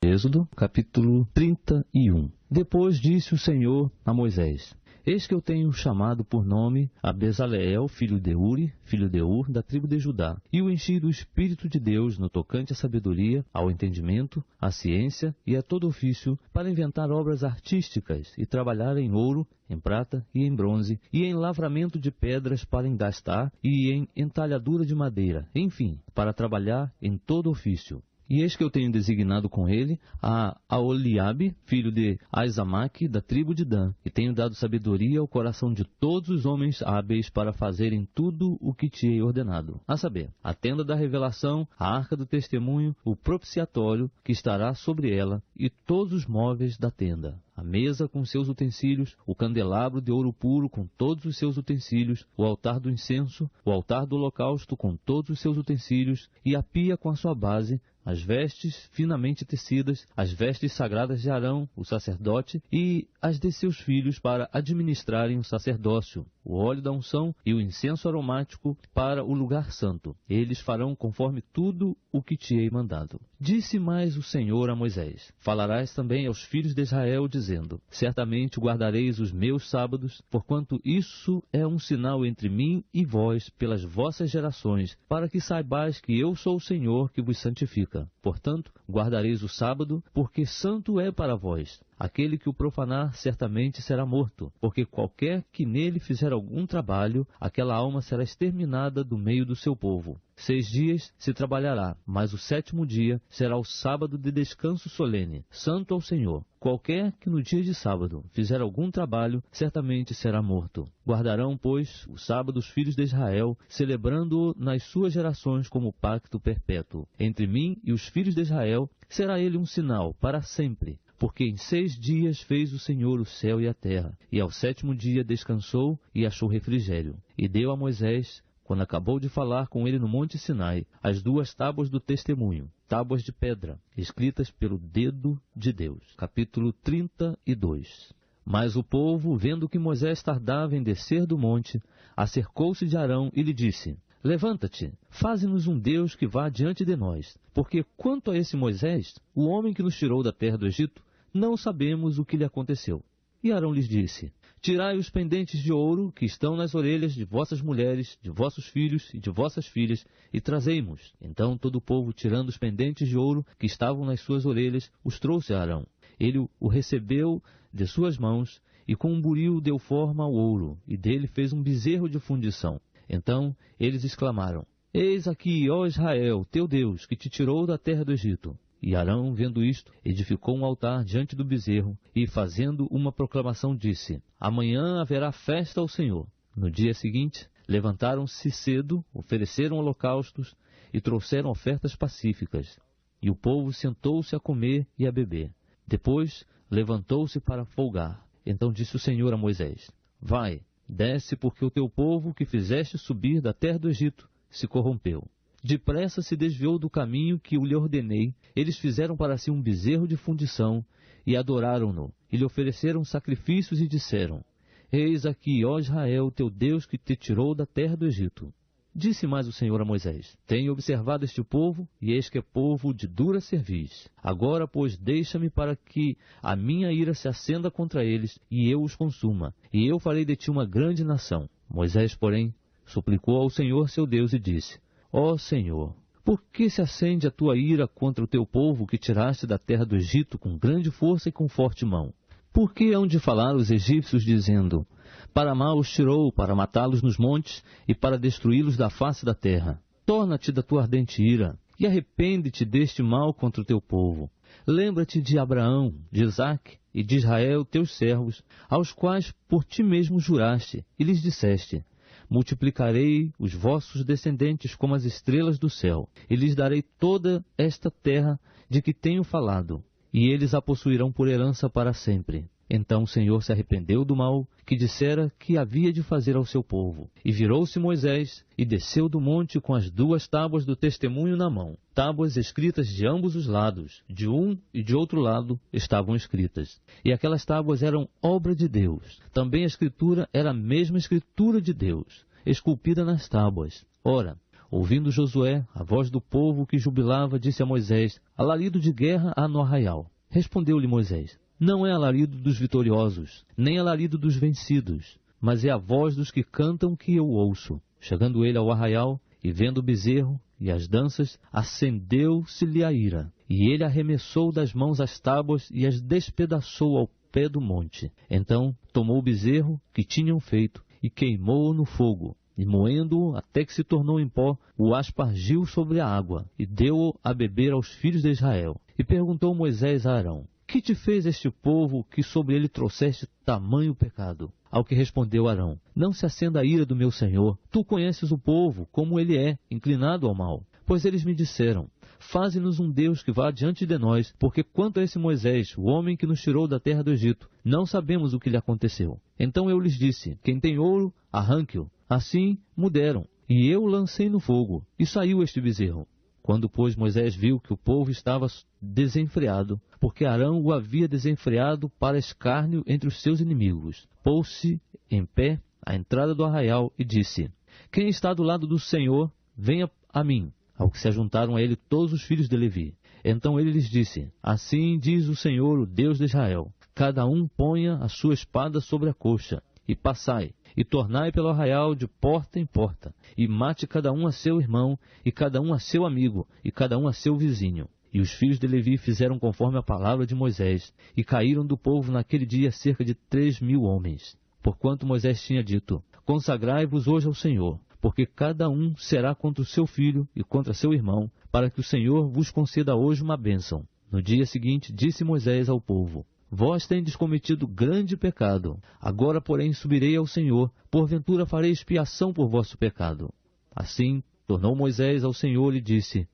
Êxodo, capítulo 31. Depois disse o Senhor a Moisés: Eis que eu tenho chamado por nome a Bezaleel, filho de Uri, filho de Ur, da tribo de Judá, e o enchi do Espírito de Deus no tocante à sabedoria, ao entendimento, à ciência e a todo ofício, para inventar obras artísticas e trabalhar em ouro, em prata e em bronze, e em lavramento de pedras para endastar e em entalhadura de madeira, enfim, para trabalhar em todo ofício. E eis que eu tenho designado com ele a Aholiabe, filho de Aizamaque, da tribo de Dan, e tenho dado sabedoria ao coração de todos os homens hábeis para fazerem tudo o que te hei ordenado. A saber, a tenda da revelação, a arca do testemunho, o propiciatório que estará sobre ela, e todos os móveis da tenda, a mesa com seus utensílios, o candelabro de ouro puro com todos os seus utensílios, o altar do incenso, o altar do holocausto com todos os seus utensílios, e a pia com a sua base, as vestes finamente tecidas, as vestes sagradas de Arão, o sacerdote, e as de seus filhos para administrarem o sacerdócio, o óleo da unção e o incenso aromático para o lugar santo. Eles farão conforme tudo o que te hei mandado. Disse mais o Senhor a Moisés: Falarás também aos filhos de Israel, dizendo: Certamente guardareis os meus sábados, porquanto isso é um sinal entre mim e vós pelas vossas gerações, para que saibais que eu sou o Senhor que vos santifica. Portanto, guardareis o sábado, porque santo é para vós. Aquele que o profanar certamente será morto, porque qualquer que nele fizer algum trabalho, aquela alma será exterminada do meio do seu povo. 6 dias se trabalhará, mas o 7º dia será o sábado de descanso solene, santo ao Senhor. Qualquer que no dia de sábado fizer algum trabalho, certamente será morto. Guardarão, pois, o sábado os filhos de Israel, celebrando-o nas suas gerações como pacto perpétuo. Entre mim e os filhos de Israel será ele um sinal para sempre. Porque em 6 dias fez o Senhor o céu e a terra, e ao 7º dia descansou e achou refrigério. E deu a Moisés, quando acabou de falar com ele no monte Sinai, as 2 tábuas do testemunho, tábuas de pedra, escritas pelo dedo de Deus. Capítulo 32. Mas o povo, vendo que Moisés tardava em descer do monte, acercou-se de Arão e lhe disse: Levanta-te, faze-nos um Deus que vá diante de nós, porque quanto a esse Moisés, o homem que nos tirou da terra do Egito, não sabemos o que lhe aconteceu. E Arão lhes disse: Tirai os pendentes de ouro que estão nas orelhas de vossas mulheres, de vossos filhos e de vossas filhas, e trazei-mos. Então todo o povo, tirando os pendentes de ouro que estavam nas suas orelhas, os trouxe a Arão. Ele o recebeu de suas mãos, e com um buril deu forma ao ouro, e dele fez um bezerro de fundição. Então eles exclamaram: Eis aqui, ó Israel, teu Deus, que te tirou da terra do Egito. E Arão, vendo isto, edificou um altar diante do bezerro, e fazendo uma proclamação disse: Amanhã haverá festa ao Senhor. No dia seguinte, levantaram-se cedo, ofereceram holocaustos e trouxeram ofertas pacíficas. E o povo sentou-se a comer e a beber. Depois levantou-se para folgar. Então disse o Senhor a Moisés: Vai, desce, porque o teu povo que fizeste subir da terra do Egito se corrompeu. Depressa se desviou do caminho que eu lhe ordenei. Eles fizeram para si um bezerro de fundição e adoraram-no. E lhe ofereceram sacrifícios e disseram: Eis aqui, ó Israel, teu Deus que te tirou da terra do Egito. Disse mais o Senhor a Moisés: Tenho observado este povo, e eis que é povo de dura cerviz. Agora, pois, deixa-me para que a minha ira se acenda contra eles, e eu os consuma, e eu farei de ti uma grande nação. Moisés, porém, suplicou ao Senhor seu Deus e disse: Ó Senhor, por que se acende a tua ira contra o teu povo que tiraste da terra do Egito com grande força e com forte mão? Por que hão de falar os egípcios, dizendo: Para mal os tirou, para matá-los nos montes e para destruí-los da face da terra? Torna-te da tua ardente ira e arrepende-te deste mal contra o teu povo. Lembra-te de Abraão, de Isaque e de Israel, teus servos, aos quais por ti mesmo juraste, e lhes disseste: Multiplicarei os vossos descendentes como as estrelas do céu, e lhes darei toda esta terra de que tenho falado, e eles a possuirão por herança para sempre. Então o Senhor se arrependeu do mal que dissera que havia de fazer ao seu povo. E virou-se Moisés e desceu do monte com as 2 tábuas do testemunho na mão. Tábuas escritas de ambos os lados, de um e de outro lado estavam escritas. E aquelas tábuas eram obra de Deus. Também a escritura era a mesma escritura de Deus, esculpida nas tábuas. Ora, Ouvindo Josué a voz do povo que jubilava, disse a Moisés: alarido de guerra há no arraial. Respondeu-lhe Moisés: não é alarido dos vitoriosos, nem alarido dos vencidos, mas é a voz dos que cantam que eu ouço. Chegando ele ao arraial, e vendo o bezerro e as danças, acendeu-se-lhe a ira. E ele arremessou das mãos as tábuas e as despedaçou ao pé do monte. Então tomou o bezerro que tinham feito e queimou-o no fogo. E moendo-o até que se tornou em pó, o aspargiu sobre a água e deu-o a beber aos filhos de Israel. E perguntou Moisés a Arão: que te fez este povo que sobre ele trouxeste tamanho pecado? Ao que respondeu Arão: não se acenda a ira do meu senhor. Tu conheces o povo, como ele é, inclinado ao mal. Pois eles me disseram: faze-nos um Deus que vá diante de nós, porque quanto a esse Moisés, o homem que nos tirou da terra do Egito, não sabemos o que lhe aconteceu. Então eu lhes disse: quem tem ouro, arranque-o. Assim muderam, e eu o lancei no fogo, e saiu este bezerro. Quando, pois, Moisés viu que o povo estava desenfreado, porque Arão o havia desenfreado para escárnio entre os seus inimigos, pôs-se em pé à entrada do arraial e disse: quem está do lado do Senhor, venha a mim. Ao que se ajuntaram a ele todos os filhos de Levi. Então ele lhes disse: assim diz o Senhor, o Deus de Israel: cada um ponha a sua espada sobre a coxa, e passai, e tornai pelo arraial de porta em porta, e mate cada um a seu irmão, e cada um a seu amigo, e cada um a seu vizinho. E os filhos de Levi fizeram conforme a palavra de Moisés, e caíram do povo naquele dia cerca de 3.000 homens. Porquanto Moisés tinha dito: consagrai-vos hoje ao Senhor, porque cada um será contra o seu filho e contra seu irmão, para que o Senhor vos conceda hoje uma bênção. No dia seguinte disse Moisés ao povo: vós tendes cometido grande pecado. Agora, porém, subirei ao Senhor, porventura farei expiação por vosso pecado. Assim, tornou Moisés ao Senhor e disse: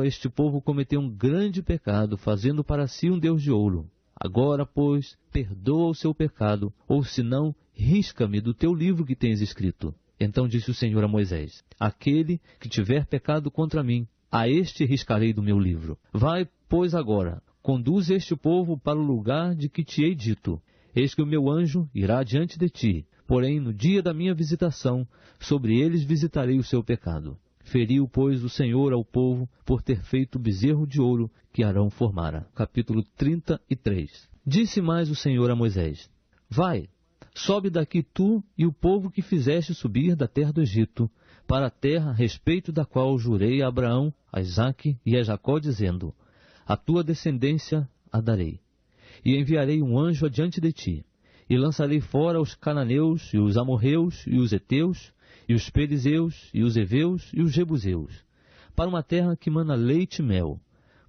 este povo cometeu um grande pecado, fazendo para si um Deus de ouro. Agora, pois, perdoa o seu pecado, ou senão, risca-me do teu livro que tens escrito. Então disse o Senhor a Moisés: aquele que tiver pecado contra mim, a este riscarei do meu livro. Vai, pois, agora, conduz este povo para o lugar de que te hei dito. Eis que o meu anjo irá diante de ti, porém, no dia da minha visitação, sobre eles visitarei o seu pecado. Feriu, pois, o Senhor ao povo por ter feito o bezerro de ouro que Arão formara. Capítulo 33. Disse mais o Senhor a Moisés: vai, sobe daqui tu e o povo que fizeste subir da terra do Egito, para a terra a respeito da qual jurei a Abraão, a Isaque e a Jacó, dizendo: a tua descendência a darei. E enviarei um anjo adiante de ti, e lançarei fora os cananeus, e os amorreus, e os heteus, e os perizeus, e os heveus, e os jebuseus, para uma terra que mana leite e mel.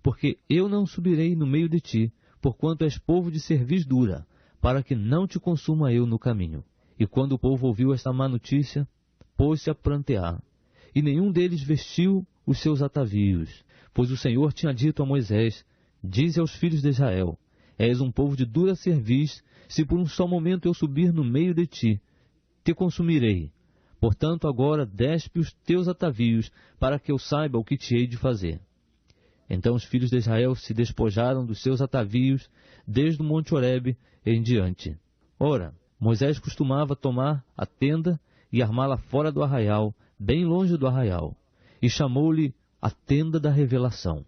Porque eu não subirei no meio de ti, porquanto és povo de cerviz dura, para que não te consuma eu no caminho. E quando o povo ouviu esta má notícia, pôs-se a prantear, e nenhum deles vestiu os seus atavios, pois o Senhor tinha dito a Moisés: dize aos filhos de Israel: és um povo de dura cerviz, se por um só momento eu subir no meio de ti, te consumirei. Portanto, agora despe os teus atavios, para que eu saiba o que te hei de fazer. Então os filhos de Israel se despojaram dos seus atavios, desde o monte Horebe em diante. Ora, Moisés costumava tomar a tenda e armá-la fora do arraial, bem longe do arraial, e chamou-lhe a tenda da revelação.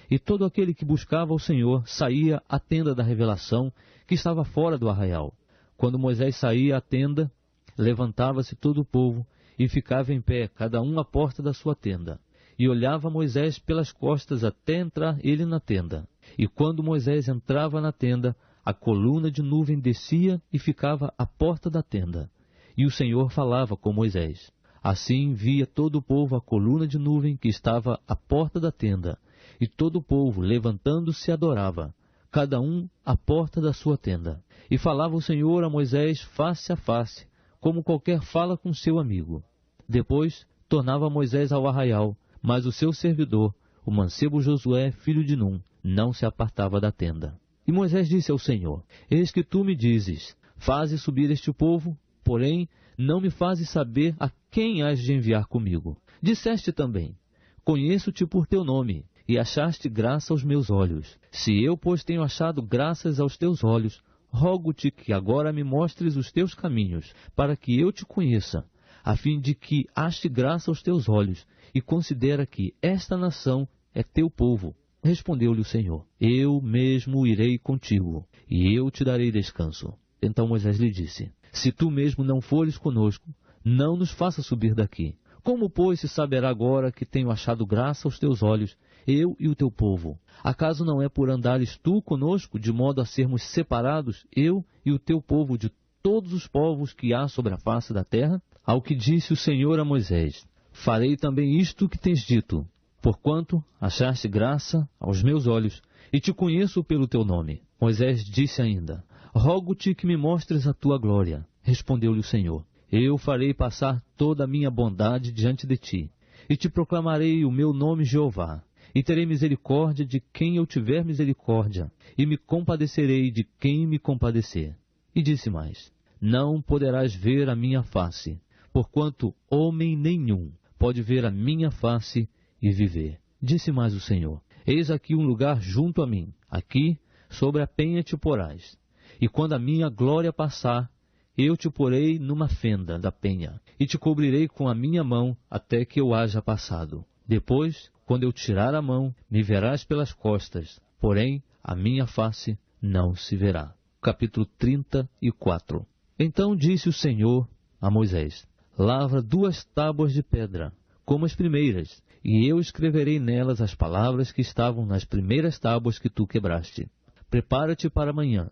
E todo aquele que buscava o Senhor saía à tenda da revelação, que estava fora do arraial. Quando Moisés saía à tenda, levantava-se todo o povo e ficava em pé, cada um à porta da sua tenda. E olhava Moisés pelas costas até entrar ele na tenda. E quando Moisés entrava na tenda, a coluna de nuvem descia e ficava à porta da tenda. E o Senhor falava com Moisés. Assim via todo o povo a coluna de nuvem que estava à porta da tenda. E todo o povo, levantando-se, adorava, cada um à porta da sua tenda. E falava o Senhor a Moisés face a face, como qualquer fala com seu amigo. Depois tornava Moisés ao arraial, mas o seu servidor, o mancebo Josué, filho de Num, não se apartava da tenda. E Moisés disse ao Senhor: eis que tu me dizes: faze subir este povo, porém não me fazes saber a quem hás de enviar comigo. Disseste também: conheço-te por teu nome, e achaste graça aos meus olhos. Se eu, pois, tenho achado graças aos teus olhos, rogo-te que agora me mostres os teus caminhos, para que eu te conheça, a fim de que ache graça aos teus olhos, e considera que esta nação é teu povo. Respondeu-lhe o Senhor: eu mesmo irei contigo, e eu te darei descanso. Então Moisés lhe disse: se tu mesmo não fores conosco, não nos faça subir daqui. Como, pois, se saberá agora que tenho achado graça aos teus olhos, eu e o teu povo? Acaso não é por andares tu conosco, de modo a sermos separados, eu e o teu povo, de todos os povos que há sobre a face da terra? Ao que disse o Senhor a Moisés: farei também isto que tens dito, porquanto achaste graça aos meus olhos, e te conheço pelo teu nome. Moisés disse ainda: rogo-te que me mostres a tua glória. Respondeu-lhe o Senhor: eu farei passar toda a minha bondade diante de ti, e te proclamarei o meu nome Jeová, e terei misericórdia de quem eu tiver misericórdia, e me compadecerei de quem me compadecer. E disse mais: não poderás ver a minha face, porquanto homem nenhum pode ver a minha face e viver. Disse mais o Senhor: eis aqui um lugar junto a mim, aqui sobre a penha te porás, e quando a minha glória passar, eu te porei numa fenda da penha, e te cobrirei com a minha mão até que eu haja passado. Depois, quando eu tirar a mão, me verás pelas costas, porém a minha face não se verá. Capítulo 34. Então disse o Senhor a Moisés: lavra 2 tábuas de pedra, como as primeiras, e eu escreverei nelas as palavras que estavam nas primeiras tábuas que tu quebraste. Prepara-te para amanhã,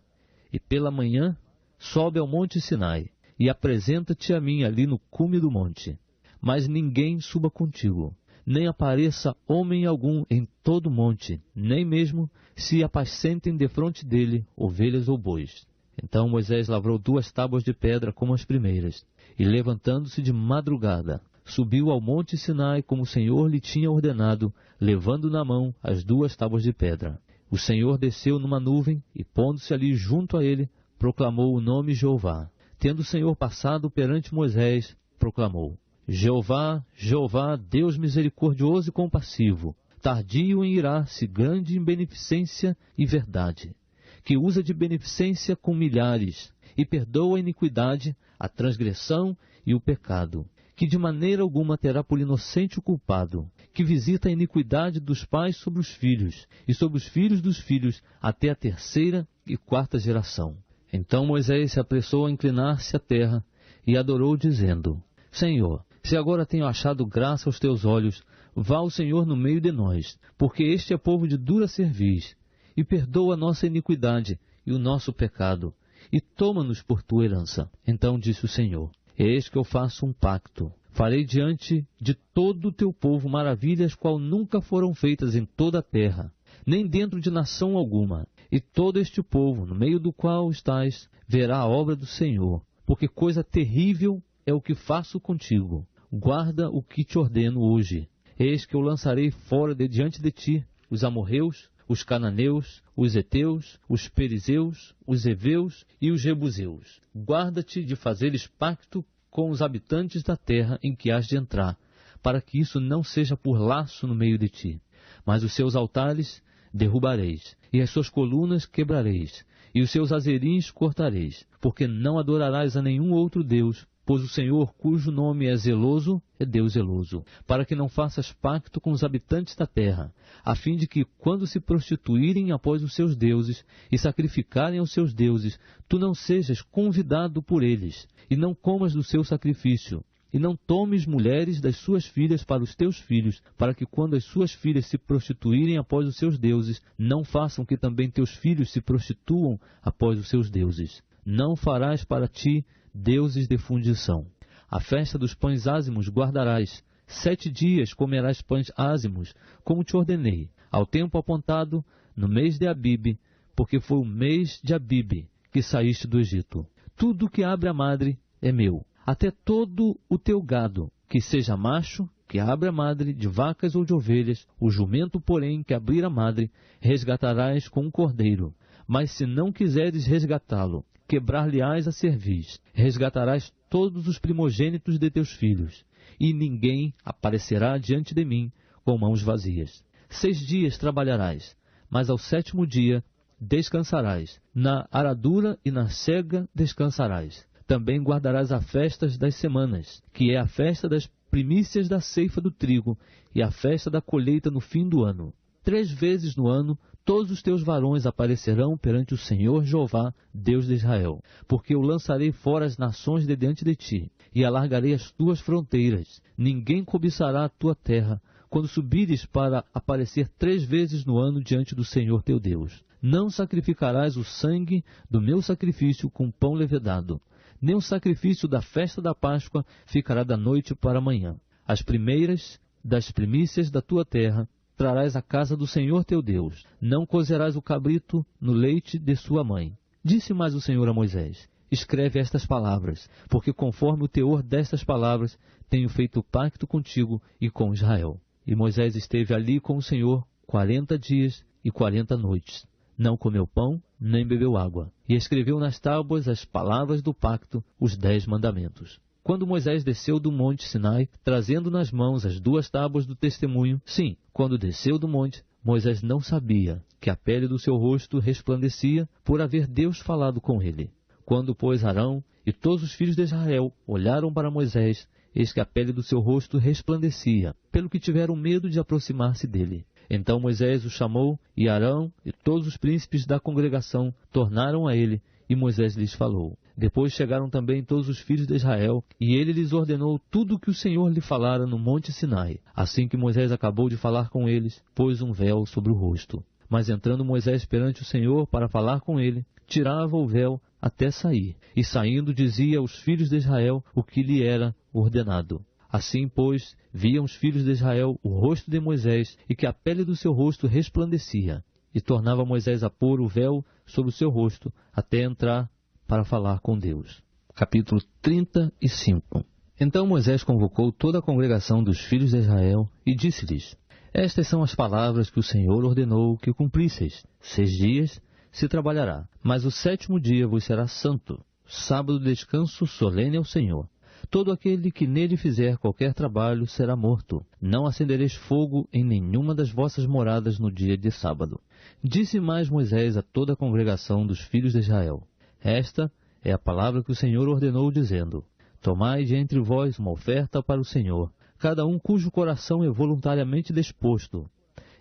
e pela manhã sobe ao monte Sinai, e apresenta-te a mim ali no cume do monte. Mas ninguém suba contigo, nem apareça homem algum em todo o monte, nem mesmo se apacentem defronte dele ovelhas ou bois. Então Moisés lavrou 2 tábuas de pedra como as primeiras, e levantando-se de madrugada, subiu ao monte Sinai como o Senhor lhe tinha ordenado, levando na mão as 2 tábuas de pedra. O Senhor desceu numa nuvem, e pondo-se ali junto a ele, proclamou o nome Jeová. Tendo o Senhor passado perante Moisés, proclamou: Jeová, Jeová, Deus misericordioso e compassivo, tardio em irar-se, grande em beneficência e verdade, que usa de beneficência com milhares, e perdoa a iniquidade, a transgressão e o pecado, que de maneira alguma terá por inocente o culpado, que visita a iniquidade dos pais sobre os filhos, e sobre os filhos dos filhos, até a 3ª e 4ª geração. Então Moisés se apressou a inclinar-se à terra, e adorou, dizendo: Senhor, se agora tenho achado graça aos teus olhos, vá o Senhor no meio de nós, porque este é povo de dura cerviz, e perdoa a nossa iniquidade e o nosso pecado, e toma-nos por tua herança. Então disse o Senhor: eis que eu faço um pacto. Farei diante de todo o teu povo maravilhas qual nunca foram feitas em toda a terra, nem dentro de nação alguma. E todo este povo, no meio do qual estás, verá a obra do Senhor, porque coisa terrível é o que faço contigo. Guarda o que te ordeno hoje. Eis que eu lançarei fora de diante de ti os amorreus, os cananeus, os heteus, os perizeus, os heveus e os jebuseus. Guarda-te de fazeres pacto com os habitantes da terra em que has de entrar, para que isso não seja por laço no meio de ti. Mas os seus altares derrubareis, e as suas colunas quebrareis, e os seus azerins cortareis, porque não adorarás a nenhum outro Deus, pois o Senhor, cujo nome é zeloso, é Deus zeloso, para que não faças pacto com os habitantes da terra, a fim de que, quando se prostituírem após os seus deuses e sacrificarem aos seus deuses, tu não sejas convidado por eles, e não comas do seu sacrifício, e não tomes mulheres das suas filhas para os teus filhos, para que quando as suas filhas se prostituírem após os seus deuses, não façam que também teus filhos se prostituam após os seus deuses. Não farás para ti deuses de fundição. A festa dos pães ázimos guardarás. 7 dias comerás pães ázimos, como te ordenei, ao tempo apontado, no mês de Abibe, porque foi o mês de Abibe que saíste do Egito. Tudo que abre a madre é meu, até todo o teu gado, que seja macho, que abra a madre, de vacas ou de ovelhas, o jumento, porém, que abrir a madre, resgatarás com um cordeiro. Mas se não quiseres resgatá-lo, quebrar-lhe-ás a cerviz, resgatarás todos os primogênitos de teus filhos, e ninguém aparecerá diante de mim com mãos vazias. 6 dias trabalharás, mas ao 7º dia descansarás, na aradura e na sega descansarás. Também guardarás as festas das semanas, que é a festa das primícias da ceifa do trigo e a festa da colheita no fim do ano. 3 vezes no ano, todos os teus varões aparecerão perante o Senhor Jeová, Deus de Israel, porque eu lançarei fora as nações de diante de ti, e alargarei as tuas fronteiras. Ninguém cobiçará a tua terra, quando subires para aparecer 3 vezes no ano diante do Senhor teu Deus. Não sacrificarás o sangue do meu sacrifício com pão levedado, nem o sacrifício da festa da Páscoa ficará da noite para a manhã. As primeiras das primícias da tua terra trarás à casa do Senhor teu Deus. Não cozerás o cabrito no leite de sua mãe. Disse mais o Senhor a Moisés: escreve estas palavras, porque conforme o teor destas palavras tenho feito pacto contigo e com Israel. E Moisés esteve ali com o Senhor 40 dias e 40 noites. Não comeu pão, nem bebeu água. E escreveu nas tábuas as palavras do pacto, os 10 mandamentos. Quando Moisés desceu do monte Sinai, trazendo nas mãos as 2 tábuas do testemunho, sim, quando desceu do monte, Moisés não sabia que a pele do seu rosto resplandecia por haver Deus falado com ele. Quando, pois, Arão e todos os filhos de Israel olharam para Moisés, eis que a pele do seu rosto resplandecia, pelo que tiveram medo de aproximar-se dele. Então Moisés o chamou, e Arão e todos os príncipes da congregação tornaram a ele, e Moisés lhes falou. Depois chegaram também todos os filhos de Israel, e ele lhes ordenou tudo o que o Senhor lhe falara no monte Sinai. Assim que Moisés acabou de falar com eles, pôs um véu sobre o rosto. Mas entrando Moisés perante o Senhor para falar com ele, tirava o véu até sair, e saindo dizia aos filhos de Israel o que lhe era ordenado. Assim, pois, viam os filhos de Israel o rosto de Moisés, e que a pele do seu rosto resplandecia. E tornava Moisés a pôr o véu sobre o seu rosto, até entrar para falar com Deus. Capítulo 35. Então Moisés convocou toda a congregação dos filhos de Israel e disse-lhes: estas são as palavras que o Senhor ordenou que cumprisseis. 6 dias se trabalhará, mas o 7º dia vos será santo, sábado de descanso solene ao Senhor. Todo aquele que nele fizer qualquer trabalho será morto. Não acendereis fogo em nenhuma das vossas moradas no dia de sábado. Disse mais Moisés a toda a congregação dos filhos de Israel: esta é a palavra que o Senhor ordenou, dizendo: tomai de entre vós uma oferta para o Senhor, cada um cujo coração é voluntariamente disposto,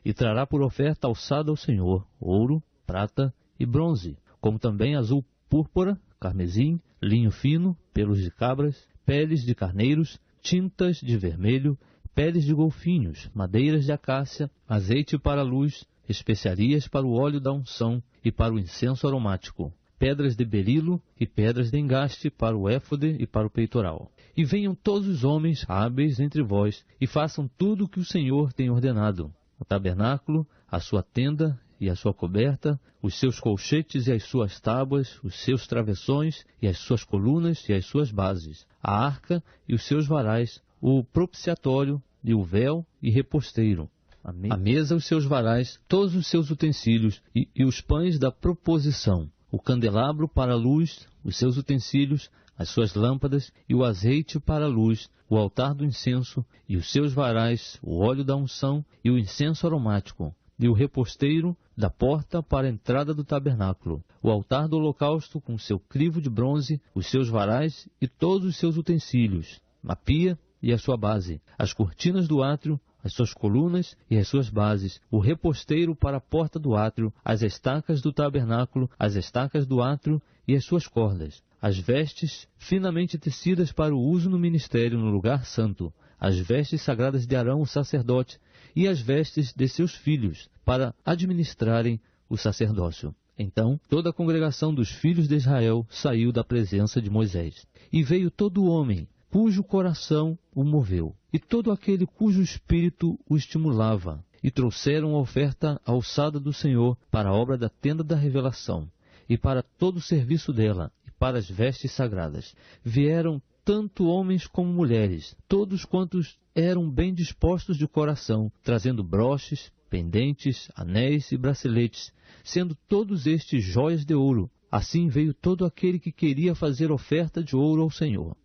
e trará por oferta alçada ao Senhor ouro, prata e bronze, como também azul púrpura, carmesim, linho fino, pelos de cabras, peles de carneiros, tintas de vermelho, peles de golfinhos, madeiras de acácia, azeite para a luz, especiarias para o óleo da unção e para o incenso aromático, pedras de berilo e pedras de engaste para o éfode e para o peitoral. E venham todos os homens hábeis entre vós e façam tudo o que o Senhor tem ordenado: o tabernáculo, a sua tenda e a sua coberta, os seus colchetes e as suas tábuas, os seus travessões e as suas colunas e as suas bases, a arca e os seus varais, o propiciatório e o véu e reposteiro, a mesa e os seus varais, todos os seus utensílios e os pães da proposição, o candelabro para a luz, os seus utensílios, as suas lâmpadas e o azeite para a luz, o altar do incenso e os seus varais, o óleo da unção e o incenso aromático, e o reposteiro da porta para a entrada do tabernáculo, o altar do holocausto com seu crivo de bronze, os seus varais e todos os seus utensílios, a pia e a sua base, as cortinas do átrio, as suas colunas e as suas bases, o reposteiro para a porta do átrio, as estacas do tabernáculo, as estacas do átrio e as suas cordas, as vestes finamente tecidas para o uso no ministério no lugar santo, as vestes sagradas de Arão, o sacerdote, e as vestes de seus filhos, para administrarem o sacerdócio. Então toda a congregação dos filhos de Israel saiu da presença de Moisés. E veio todo homem cujo coração o moveu, e todo aquele cujo espírito o estimulava, e trouxeram a oferta alçada do Senhor para a obra da tenda da revelação, e para todo o serviço dela, e para as vestes sagradas. Vieram tanto homens como mulheres, todos quantos eram bem dispostos de coração, trazendo broches, pendentes, anéis e braceletes, sendo todos estes joias de ouro. Assim veio todo aquele que queria fazer oferta de ouro ao Senhor.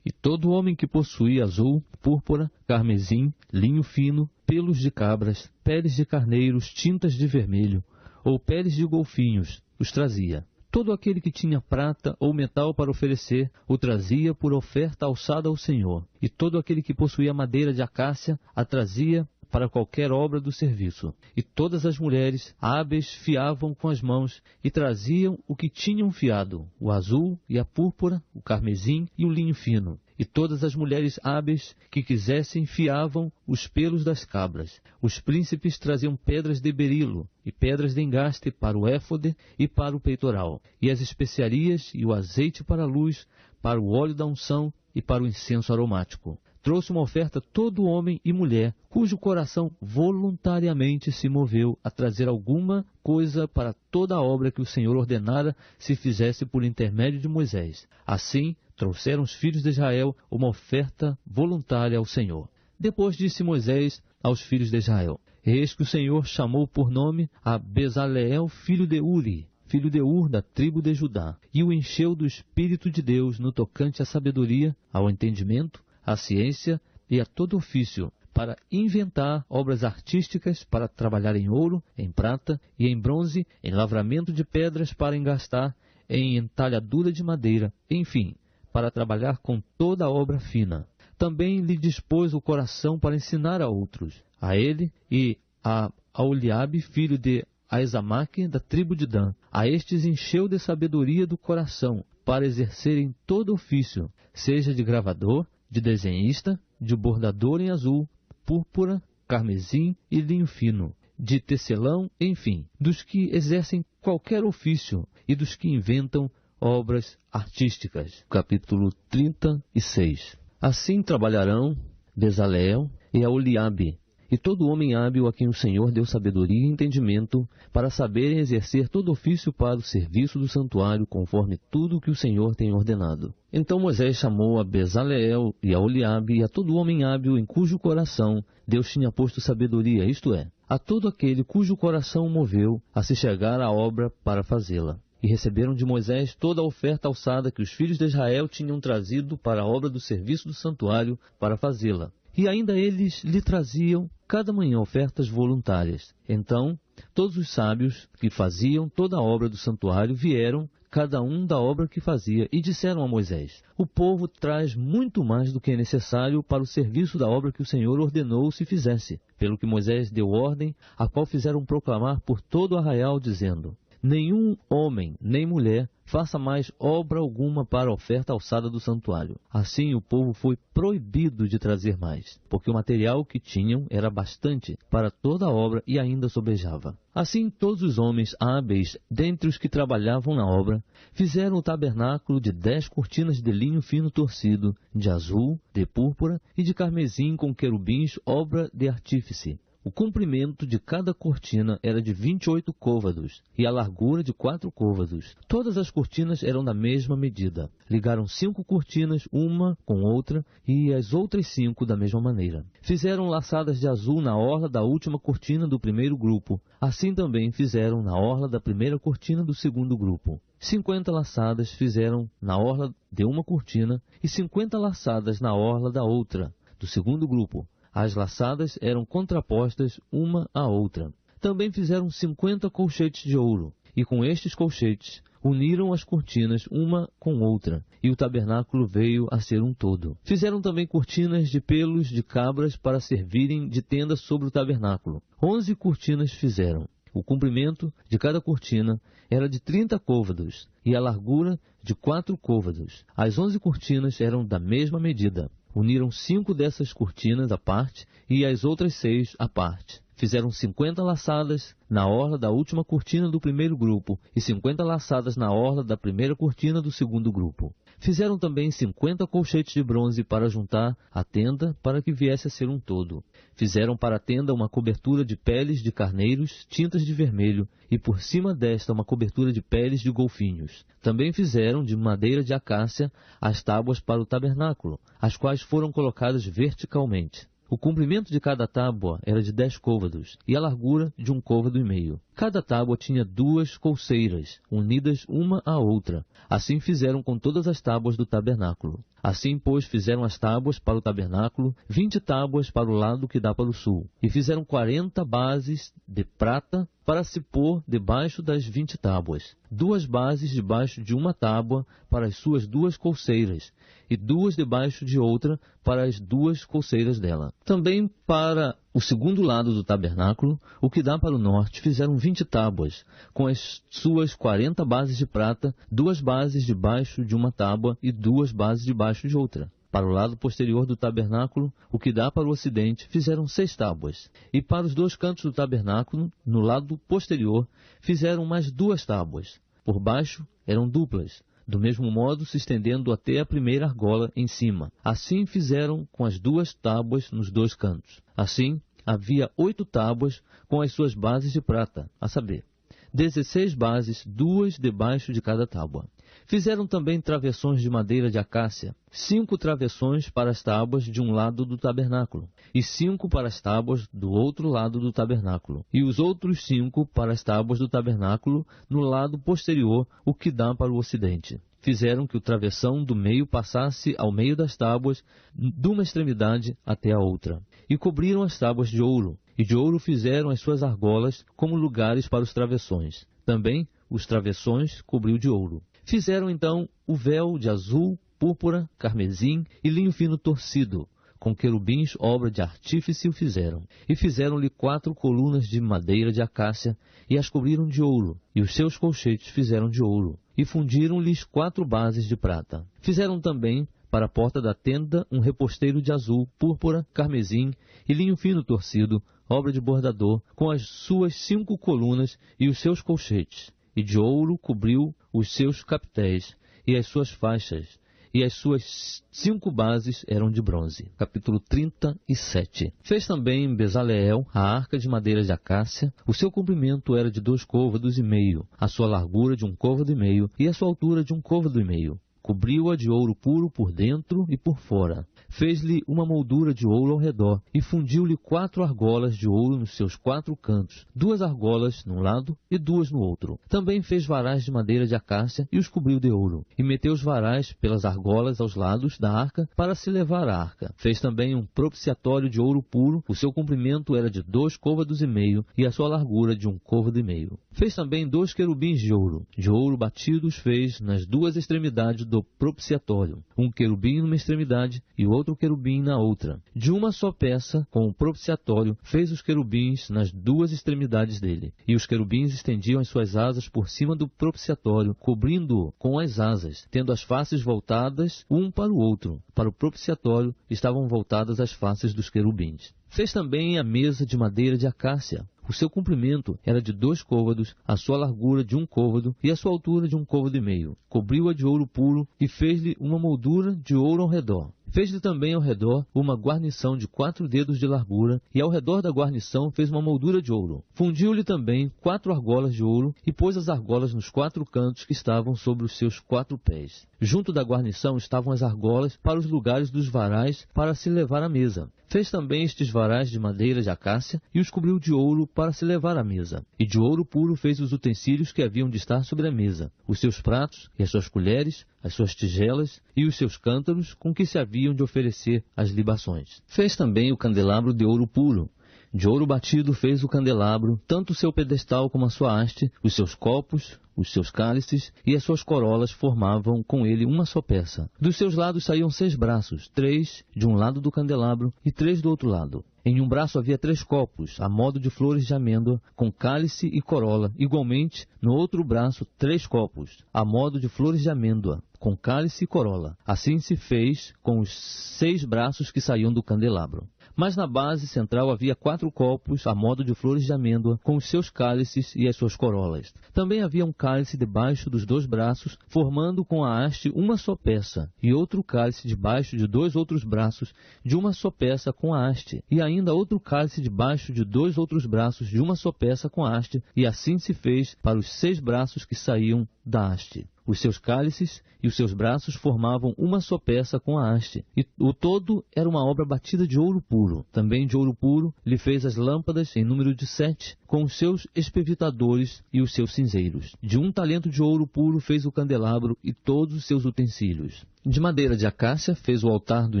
E todo homem que possuía azul, púrpura, carmesim, linho fino, pelos de cabras, peles de carneiros, tintas de vermelho, ou peles de golfinhos, os trazia. Todo aquele que tinha prata ou metal para oferecer, o trazia por oferta alçada ao Senhor. E todo aquele que possuía madeira de acácia, a trazia para qualquer obra do serviço. E todas as mulheres hábeis fiavam com as mãos e traziam o que tinham fiado, o azul e a púrpura, o carmesim e o linho fino. E todas as mulheres hábeis que quisessem fiavam os pelos das cabras. Os príncipes traziam pedras de berilo e pedras de engaste para o éfode e para o peitoral, e as especiarias e o azeite para a luz, para o óleo da unção e para o incenso aromático. Trouxe uma oferta todo homem e mulher, cujo coração voluntariamente se moveu a trazer alguma coisa para toda a obra que o Senhor ordenara se fizesse por intermédio de Moisés. Assim, trouxeram os filhos de Israel uma oferta voluntária ao Senhor. Depois disse Moisés aos filhos de Israel: Eis que o Senhor chamou por nome a Bezaleel, filho de Uri, filho de Ur, da tribo de Judá, e o encheu do Espírito de Deus no tocante à sabedoria, ao entendimento, à ciência e a todo ofício, para inventar obras artísticas, para trabalhar em ouro, em prata e em bronze, em lavramento de pedras para engastar, em entalhadura de madeira, enfim, para trabalhar com toda a obra fina. Também lhe dispôs o coração para ensinar a outros, a ele e a Aholiabe, filho de Aizamaque, da tribo de Dan. A estes encheu de sabedoria do coração, para exercerem todo ofício, seja de gravador, de desenhista, de bordador em azul, púrpura, carmesim e linho fino, de tecelão, enfim, dos que exercem qualquer ofício e dos que inventam obras artísticas. Capítulo 36. Assim trabalharão Bezaleel e Aholiabe, e todo homem hábil a quem o Senhor deu sabedoria e entendimento, para saberem exercer todo ofício para o serviço do santuário, conforme tudo o que o Senhor tem ordenado. Então Moisés chamou a Bezaleel e a Aholiabe e a todo homem hábil em cujo coração Deus tinha posto sabedoria, isto é, a todo aquele cujo coração o moveu a se chegar à obra para fazê-la. E receberam de Moisés toda a oferta alçada que os filhos de Israel tinham trazido para a obra do serviço do santuário para fazê-la. E ainda eles lhe traziam cada manhã ofertas voluntárias. Então, todos os sábios que faziam toda a obra do santuário vieram, cada um da obra que fazia, e disseram a Moisés: O povo traz muito mais do que é necessário para o serviço da obra que o Senhor ordenou se fizesse. Pelo que Moisés deu ordem, a qual fizeram proclamar por todo o arraial, dizendo: Nenhum homem, nem mulher, faça mais obra alguma para a oferta alçada do santuário. Assim o povo foi proibido de trazer mais, porque o material que tinham era bastante para toda a obra e ainda sobejava. Assim todos os homens hábeis, dentre os que trabalhavam na obra, fizeram o tabernáculo de 10 cortinas de linho fino torcido, de azul, de púrpura e de carmesim com querubins, obra de artífice. O comprimento de cada cortina era de 28 côvados, e a largura de 4 côvados. Todas as cortinas eram da mesma medida. Ligaram 5 cortinas, uma com outra, e as outras 5 da mesma maneira. Fizeram laçadas de azul na orla da última cortina do primeiro grupo. Assim também fizeram na orla da primeira cortina do segundo grupo. 50 laçadas fizeram na orla de uma cortina, e 50 laçadas na orla da outra, do segundo grupo. As laçadas eram contrapostas uma à outra. Também fizeram 50 colchetes de ouro, e com estes colchetes uniram as cortinas uma com outra, e o tabernáculo veio a ser um todo. Fizeram também cortinas de pelos de cabras para servirem de tenda sobre o tabernáculo. 11 cortinas fizeram. O comprimento de cada cortina era de 30 côvados, e a largura de 4 côvados. As 11 cortinas eram da mesma medida. Uniram 5 dessas cortinas à parte e as outras 6 à parte. Fizeram 50 laçadas na orla da última cortina do primeiro grupo e 50 laçadas na orla da primeira cortina do segundo grupo. Fizeram também 50 colchetes de bronze para juntar a tenda para que viesse a ser um todo. Fizeram para a tenda uma cobertura de peles de carneiros, tintas de vermelho, e por cima desta uma cobertura de peles de golfinhos. Também fizeram de madeira de acácia as tábuas para o tabernáculo, as quais foram colocadas verticalmente. O comprimento de cada tábua era de 10 côvados, e a largura de 1,5 côvado. Cada tábua tinha 2 colseiras, unidas uma à outra. Assim fizeram com todas as tábuas do tabernáculo. Assim, pois, fizeram as tábuas para o tabernáculo, 20 tábuas para o lado que dá para o sul. E fizeram 40 bases de prata para se pôr debaixo das 20 tábuas. 2 bases debaixo de uma tábua para as suas 2 colseiras, e 2 debaixo de outra para as 2 colseiras dela. Também para o segundo lado do tabernáculo, o que dá para o norte, fizeram 20 tábuas, com as suas 40 bases de prata, 2 bases debaixo de uma tábua e 2 bases debaixo de outra. Para o lado posterior do tabernáculo, o que dá para o ocidente, fizeram 6 tábuas. E para os 2 cantos do tabernáculo, no lado posterior, fizeram mais 2 tábuas. Por baixo eram duplas, do mesmo modo se estendendo até a primeira argola em cima. Assim fizeram com as 2 tábuas nos 2 cantos. Assim, havia 8 tábuas com as suas bases de prata, a saber, 16 bases, 2 debaixo de cada tábua. Fizeram também travessões de madeira de acácia, 5 travessões para as tábuas de um lado do tabernáculo, e 5 para as tábuas do outro lado do tabernáculo, e os outros 5 para as tábuas do tabernáculo no lado posterior, o que dá para o ocidente. Fizeram que o travessão do meio passasse ao meio das tábuas, de uma extremidade até a outra. E cobriram as tábuas de ouro, e de ouro fizeram as suas argolas como lugares para os travessões. Também os travessões cobriu de ouro. Fizeram então o véu de azul, púrpura, carmesim e linho fino torcido. Com querubins, obra de artífice o fizeram. E fizeram-lhe 4 colunas de madeira de acácia, e as cobriram de ouro, e os seus colchetes fizeram de ouro. E fundiram-lhes 4 bases de prata. Fizeram também para a porta da tenda um reposteiro de azul, púrpura, carmesim e linho fino torcido, obra de bordador, com as suas 5 colunas e os seus colchetes. E de ouro cobriu os seus capitéis e as suas faixas, e as suas 5 bases eram de bronze. Capítulo 37. Fez também Bezaleel a arca de madeira de acácia. O seu comprimento era de 2 côvados e meio, a sua largura de 1 côvado e meio, e a sua altura de 1 côvado e meio. Cobriu-a de ouro puro por dentro e por fora. Fez-lhe uma moldura de ouro ao redor, e fundiu-lhe 4 argolas de ouro nos seus 4 cantos, 2 argolas num lado e 2 no outro. Também fez varais de madeira de acácia e os cobriu de ouro, e meteu os varais pelas argolas aos lados da arca para se levar a arca. Fez também um propiciatório de ouro puro, o seu comprimento era de 2 côvados e meio, e a sua largura de 1 côvado e meio. Fez também 2 querubins de ouro batidos fez nas 2 extremidades do propiciatório, um querubim numa extremidade e outro querubim na outra. De uma só peça, com o propiciatório, fez os querubins nas 2 extremidades dele. E os querubins estendiam as suas asas por cima do propiciatório, cobrindo-o com as asas, tendo as faces voltadas um para o outro. Para o propiciatório estavam voltadas as faces dos querubins. Fez também a mesa de madeira de acácia. O seu comprimento era de 2 côvados, a sua largura de 1 côvado e a sua altura de 1 côvado e meio. Cobriu-a de ouro puro e fez-lhe uma moldura de ouro ao redor. Fez-lhe também ao redor uma guarnição de 4 dedos de largura, e ao redor da guarnição fez uma moldura de ouro. Fundiu-lhe também 4 argolas de ouro, e pôs as argolas nos 4 cantos que estavam sobre os seus 4 pés. Junto da guarnição estavam as argolas para os lugares dos varais para se levar à mesa. Fez também estes varais de madeira de acácia, e os cobriu de ouro para se levar à mesa. E de ouro puro fez os utensílios que haviam de estar sobre a mesa, os seus pratos e as suas colheres, as suas tigelas e os seus cântaros com que se haviam de oferecer as libações. Fez também o candelabro de ouro puro. De ouro batido fez o candelabro, tanto o seu pedestal como a sua haste, os seus copos, os seus cálices e as suas corolas formavam com ele uma só peça. Dos seus lados saíam 6 braços, 3 de um lado do candelabro e 3 do outro lado. Em um braço havia 3 copos, a modo de flores de amêndoa, com cálice e corola. Igualmente, no outro braço, 3 copos, a modo de flores de amêndoa, com cálice e corola. Assim se fez com os 6 braços que saíam do candelabro. Mas na base central havia 4 copos, a modo de flores de amêndoa, com os seus cálices e as suas corolas. Também havia um cálice debaixo dos 2 braços, formando com a haste uma só peça, e outro cálice debaixo de 2 outros braços, de uma só peça com a haste, e ainda outro cálice debaixo de 2 outros braços, de uma só peça com a haste, e assim se fez para os 6 braços que saíam da haste. Os seus cálices e os seus braços formavam uma só peça com a haste, e o todo era uma obra batida de ouro puro. Também de ouro puro lhe fez as lâmpadas em número de 7, com os seus espevitadores e os seus cinzeiros. De 1 talento de ouro puro fez o candelabro e todos os seus utensílios. De madeira de acácia fez o altar do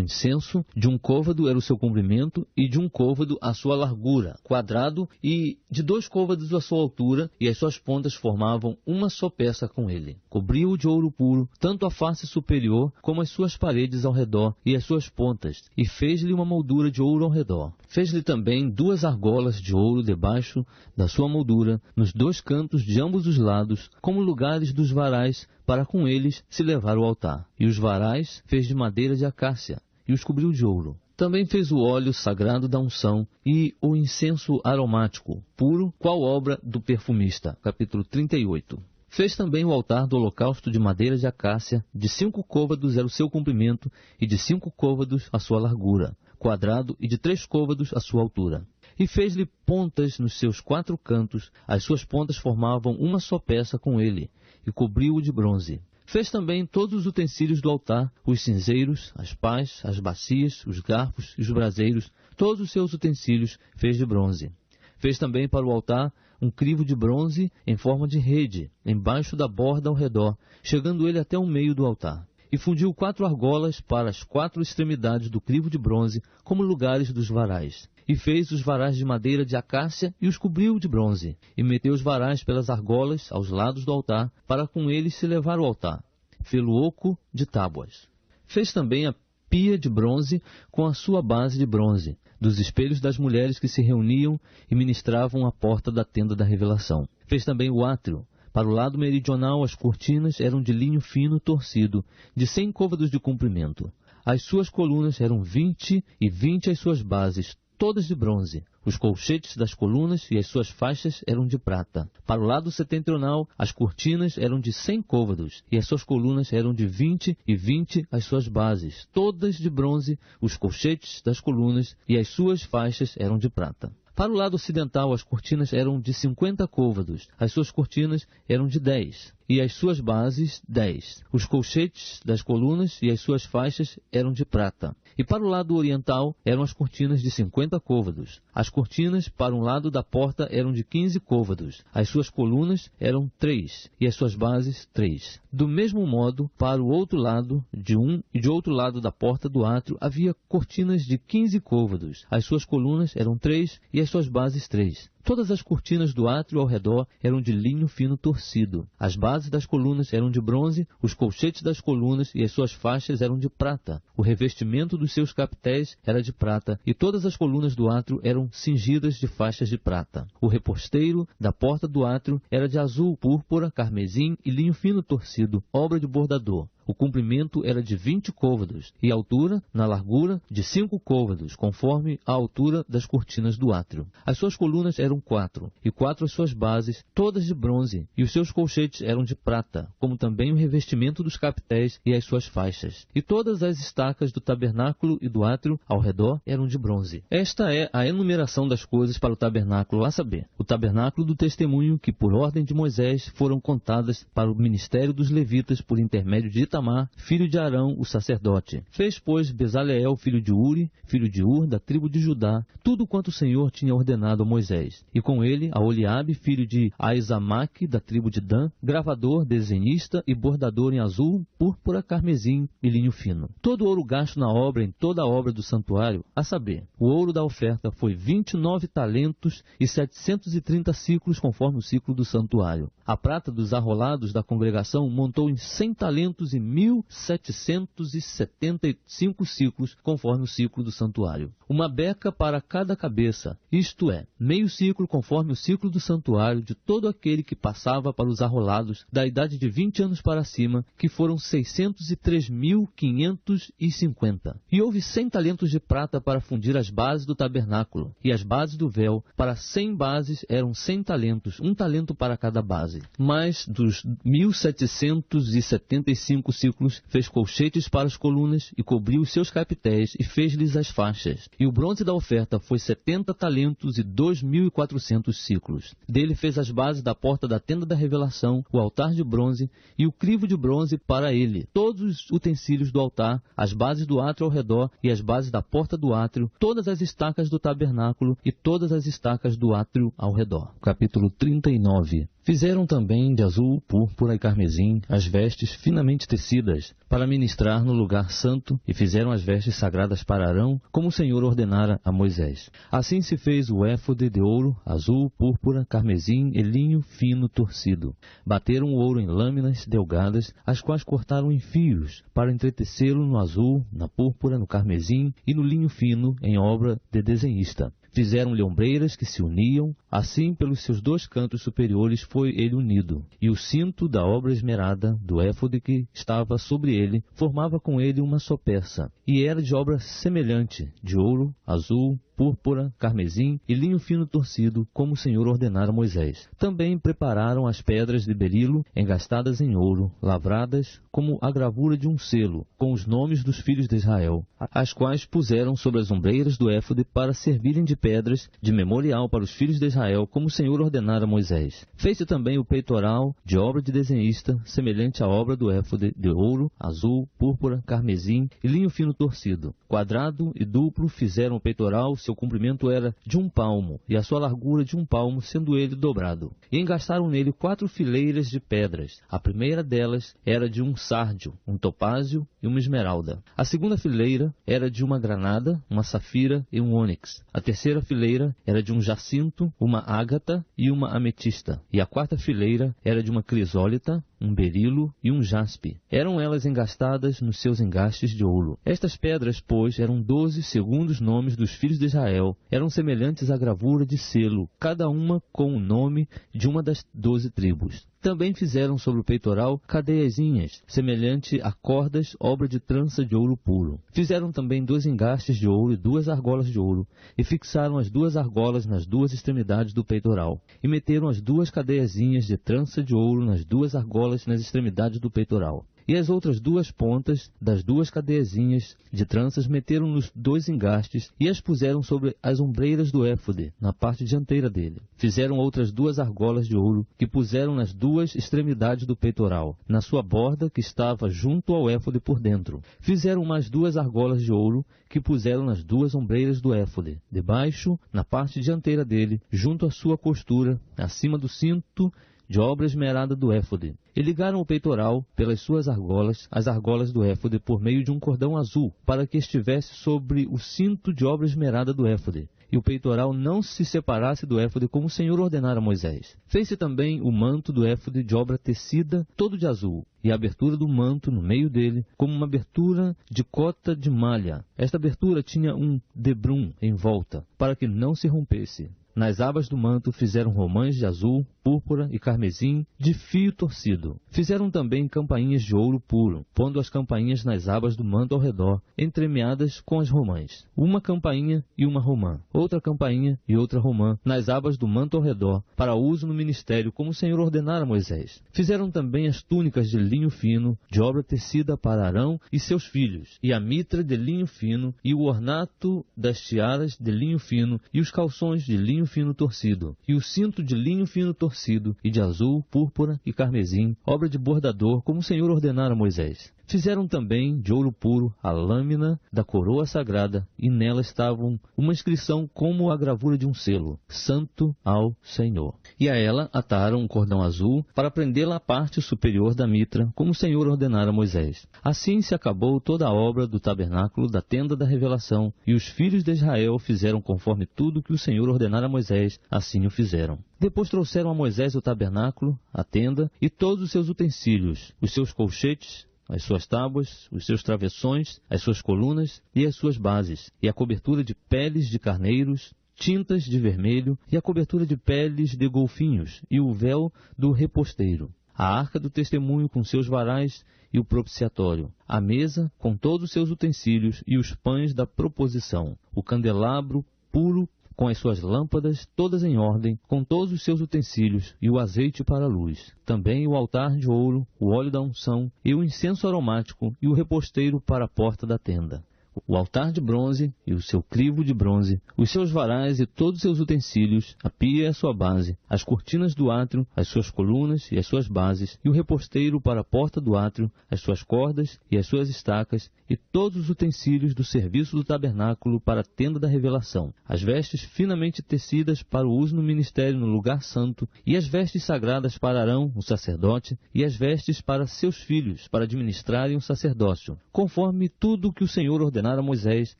incenso, de 1 côvado era o seu comprimento, e de 1 côvado a sua largura, quadrado, e de 2 côvados a sua altura, e as suas pontas formavam uma só peça com ele. Cobriu-o de ouro puro, tanto a face superior, como as suas paredes ao redor, e as suas pontas, e fez-lhe uma moldura de ouro ao redor. Fez-lhe também 2 argolas de ouro debaixo da sua moldura, nos 2 cantos de ambos os lados, como lugares dos varais, para com eles se levar o altar. E os varais fez de madeira de acácia, e os cobriu de ouro. Também fez o óleo sagrado da unção e o incenso aromático, puro, qual obra do perfumista. Capítulo 38. Fez também o altar do holocausto de madeira de acácia, de 5 côvados era o seu comprimento, e de 5 côvados a sua largura, quadrado, e de 3 côvados a sua altura. E fez-lhe pontas nos seus 4 cantos, as suas pontas formavam uma só peça com ele, e cobriu-o de bronze. Fez também todos os utensílios do altar, os cinzeiros, as pás, as bacias, os garfos e os braseiros, todos os seus utensílios fez de bronze. Fez também para o altar um crivo de bronze em forma de rede, embaixo da borda ao redor, chegando ele até o meio do altar. E fundiu 4 argolas para as 4 extremidades do crivo de bronze, como lugares dos varais. E fez os varais de madeira de acácia e os cobriu de bronze. E meteu os varais pelas argolas aos lados do altar, para com eles se levar o altar. Fê-lo oco de tábuas. Fez também a pia de bronze com a sua base de bronze, dos espelhos das mulheres que se reuniam e ministravam à porta da tenda da revelação. Fez também o átrio. Para o lado meridional, as cortinas eram de linho fino torcido, de 100 côvados de comprimento. As suas colunas eram 20 e 20 as suas bases, todas de bronze. Os colchetes das colunas e as suas faixas eram de prata. Para o lado setentrional, as cortinas eram de 100 côvados, e as suas colunas eram de 20 e 20 as suas bases, todas de bronze. Os colchetes das colunas e as suas faixas eram de prata. Para o lado ocidental, as cortinas eram de 50 côvados, as suas cortinas eram de 10, e as suas bases 10. Os colchetes das colunas e as suas faixas eram de prata. E para o lado oriental eram as cortinas de 50 côvados. As cortinas para um lado da porta eram de 15 côvados, as suas colunas eram 3, e as suas bases 3. Do mesmo modo, para o outro lado, de um e de outro lado da porta do átrio, havia cortinas de 15 côvados, as suas colunas eram 3, e as suas bases 3. Todas as cortinas do átrio ao redor eram de linho fino torcido. As bases das colunas eram de bronze, os colchetes das colunas e as suas faixas eram de prata. O revestimento dos seus capitéis era de prata, e todas as colunas do átrio eram cingidas de faixas de prata. O reposteiro da porta do átrio era de azul, púrpura, carmesim e linho fino torcido, obra de bordador. O comprimento era de 20 côvados, e a altura, na largura, de 5 côvados, conforme a altura das cortinas do átrio. As suas colunas eram 4, e 4 as suas bases, todas de bronze, e os seus colchetes eram de prata, como também o revestimento dos capitéis e as suas faixas. E todas as estacas do tabernáculo e do átrio ao redor eram de bronze. Esta é a enumeração das coisas para o tabernáculo, a saber, o tabernáculo do testemunho, que por ordem de Moisés foram contadas para o ministério dos levitas por intermédio de Itamar, filho de Arão, o sacerdote. Fez, pois, Bezaleel, filho de Uri, filho de Ur, da tribo de Judá, tudo quanto o Senhor tinha ordenado a Moisés. E com ele, a Oliabe, filho de Aizamaque, da tribo de Dan, gravador, desenhista e bordador em azul, púrpura, carmesim e linho fino. Todo o ouro gasto na obra, em toda a obra do santuário, a saber, o ouro da oferta foi 29 talentos e 730 ciclos, conforme o ciclo do santuário. A prata dos arrolados da congregação montou em 100 talentos e 1.775 ciclos, conforme o ciclo do santuário. Uma beca para cada cabeça, isto é, meio ciclo, conforme o ciclo do santuário, de todo aquele que passava para os arrolados da idade de 20 anos para cima, que foram 603.550. E houve 100 talentos de prata para fundir as bases do tabernáculo, e as bases do véu, para 100 bases eram 100 talentos, 1 talento para cada base. Mas dos 1.775 ciclos fez colchetes para as colunas e cobriu os seus capitéis e fez-lhes as faixas. E o bronze da oferta foi 70 talentos e 2.400 ciclos. Dele fez as bases da porta da tenda da revelação, o altar de bronze e o crivo de bronze para ele, todos os utensílios do altar, as bases do átrio ao redor e as bases da porta do átrio, todas as estacas do tabernáculo e todas as estacas do átrio ao redor. Capítulo 39. Fizeram também de azul, púrpura e carmesim as vestes finamente tecidas para ministrar no lugar santo, e fizeram as vestes sagradas para Arão, como o Senhor ordenara a Moisés. Assim se fez o éfode de ouro, azul, púrpura, carmesim e linho fino torcido. Bateram o ouro em lâminas delgadas, as quais cortaram em fios, para entretecê-lo no azul, na púrpura, no carmesim e no linho fino, em obra de desenhista. Fizeram-lhe ombreiras que se uniam, assim pelos seus dois cantos superiores foi ele unido. E o cinto da obra esmerada, do éfode que estava sobre ele, formava com ele uma só peça. E era de obra semelhante, de ouro, azul, púrpura, carmesim e linho fino torcido, como o Senhor ordenara a Moisés. Também prepararam as pedras de berilo, engastadas em ouro, lavradas como a gravura de um selo, com os nomes dos filhos de Israel, as quais puseram sobre as ombreiras do éfode para servirem de pedras de memorial para os filhos de Israel, como o Senhor ordenara a Moisés. Fez-se também o peitoral de obra de desenhista, semelhante à obra do éfode, de ouro, azul, púrpura, carmesim e linho fino torcido. Quadrado e duplo fizeram o peitoral, seu comprimento era de 1 palmo, e a sua largura de 1 palmo, sendo ele dobrado. E engastaram nele 4 fileiras de pedras. A primeira delas era de um sárdio, um topázio e uma esmeralda. A segunda fileira era de uma granada, uma safira e um ônix. A terceira fileira era de um jacinto, uma ágata e uma ametista. E a quarta fileira era de uma crisólita, um berilo e um jaspe. Eram elas engastadas nos seus engastes de ouro. Estas pedras, pois, eram 12 segundo os nomes dos filhos de Israel. Eram semelhantes à gravura de selo, cada uma com o nome de uma das 12 tribos. Também fizeram sobre o peitoral cadeiazinhas, semelhante a cordas, obra de trança de ouro puro. Fizeram também 2 engastes de ouro e 2 argolas de ouro, e fixaram as 2 argolas nas 2 extremidades do peitoral. E meteram as 2 cadeiazinhas de trança de ouro nas 2 argolas nas extremidades do peitoral. E as outras 2 pontas das 2 cadeiazinhas de tranças meteram nos 2 engastes e as puseram sobre as ombreiras do éfode, na parte dianteira dele. Fizeram outras 2 argolas de ouro que puseram nas 2 extremidades do peitoral, na sua borda que estava junto ao éfode por dentro. Fizeram mais 2 argolas de ouro que puseram nas 2 ombreiras do éfode, debaixo, na parte dianteira dele, junto à sua costura, acima do cinto de obra esmerada do éfode. E ligaram o peitoral pelas suas argolas, as argolas do éfode, por meio de um cordão azul, para que estivesse sobre o cinto de obra esmerada do éfode. E o peitoral não se separasse do éfode, como o Senhor ordenara a Moisés. Fez-se também o manto do éfode de obra tecida, todo de azul, e a abertura do manto no meio dele, como uma abertura de cota de malha. Esta abertura tinha um debrum em volta, para que não se rompesse. Nas abas do manto fizeram romãs de azul, púrpura e carmesim de fio torcido. Fizeram também campainhas de ouro puro, pondo as campainhas nas abas do manto ao redor, entremeadas com as romãs. Uma campainha e uma romã, outra campainha e outra romã, nas abas do manto ao redor, para uso no ministério, como o Senhor ordenara a Moisés. Fizeram também as túnicas de linho fino, de obra tecida para Arão e seus filhos, e a mitra de linho fino, e o ornato das tiaras de linho fino, e os calções de linho fino torcido, e o cinto de linho fino torcido, e de azul, púrpura e carmesim, obra de bordador, como o Senhor ordenara a Moisés. Fizeram também de ouro puro a lâmina da coroa sagrada, e nela estavam uma inscrição como a gravura de um selo: Santo ao Senhor. E a ela ataram um cordão azul para prendê-la à parte superior da mitra, como o Senhor ordenara a Moisés. Assim se acabou toda a obra do tabernáculo da tenda da revelação, e os filhos de Israel fizeram conforme tudo que o Senhor ordenara a Moisés, assim o fizeram. Depois trouxeram a Moisés o tabernáculo, a tenda e todos os seus utensílios, os seus colchetes, as suas tábuas, os seus travessões, as suas colunas e as suas bases, e a cobertura de peles de carneiros, tintas de vermelho, e a cobertura de peles de golfinhos, e o véu do reposteiro, a arca do testemunho com seus varais e o propiciatório, a mesa com todos os seus utensílios e os pães da proposição, o candelabro puro com as suas lâmpadas todas em ordem, com todos os seus utensílios e o azeite para a luz. Também o altar de ouro, o óleo da unção e o incenso aromático e o reposteiro para a porta da tenda. O altar de bronze e o seu crivo de bronze, os seus varais e todos os seus utensílios, a pia e a sua base, as cortinas do átrio, as suas colunas e as suas bases, e o reposteiro para a porta do átrio, as suas cordas e as suas estacas, e todos os utensílios do serviço do tabernáculo para a tenda da revelação, as vestes finamente tecidas para o uso no ministério no lugar santo, e as vestes sagradas para Arão, o sacerdote, e as vestes para seus filhos, para administrarem o sacerdócio, conforme tudo o que o Senhor ordenou a Moisés,